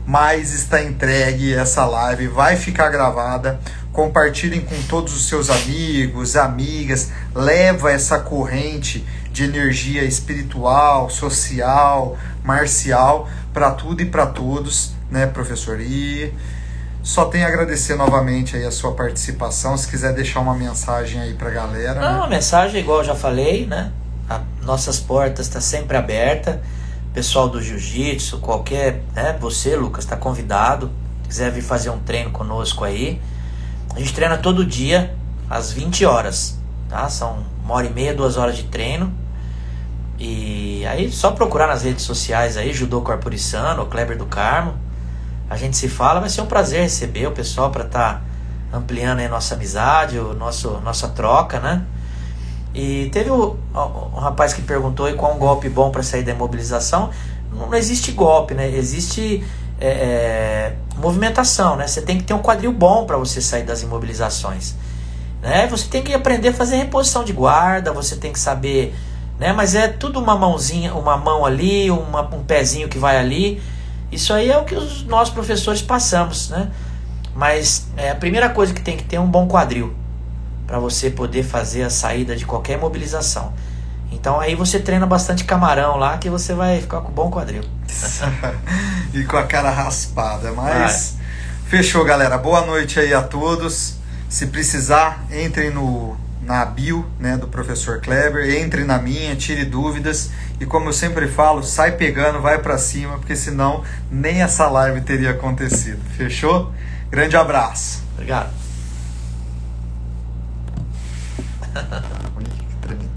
mas está entregue essa live, vai ficar gravada. Compartilhem com todos os seus amigos, amigas, leva essa corrente de energia espiritual, social, marcial, para tudo e para todos, né, professor? E Só tenho a agradecer novamente aí a sua participação. Se quiser deixar uma mensagem aí pra galera. Não, né? a mensagem, igual eu já falei, né? Nossas portas estão sempre abertas. Pessoal do jiu-jitsu, qualquer, né? Você, Lucas, está convidado. Quiser vir fazer um treino conosco aí. A gente treina todo dia, às 20 horas. Tá? São 1h30, 2 horas de treino. E aí, só procurar nas redes sociais aí, Judô Corpurissano, Kleber do Carmo. A gente se fala, vai ser um prazer receber o pessoal para estar ampliando aí nossa amizade, nossa troca, né? E teve um rapaz que perguntou aí qual um golpe bom para sair da imobilização. Não existe golpe, né? Existe movimentação, né? Você tem que ter um quadril bom para você sair das imobilizações, né? Você tem que aprender a fazer reposição de guarda, você tem que saber, né? Mas é tudo uma mãozinha, uma mão ali, um pezinho que vai ali. Isso aí é o que nós professores passamos, né? Mas a primeira coisa que tem que ter é um bom quadril para você poder fazer a saída de qualquer imobilização. Então aí você treina bastante camarão lá, que você vai ficar com bom quadril. E com a cara raspada. Mas fechou, galera. Boa noite aí a todos. Se precisar, entrem na bio, né, do professor Kleber, entre na minha, tire dúvidas. E como eu sempre falo, sai pegando, vai pra cima, porque senão nem essa live teria acontecido. Fechou? Grande abraço. Obrigado. Olha que tremendo.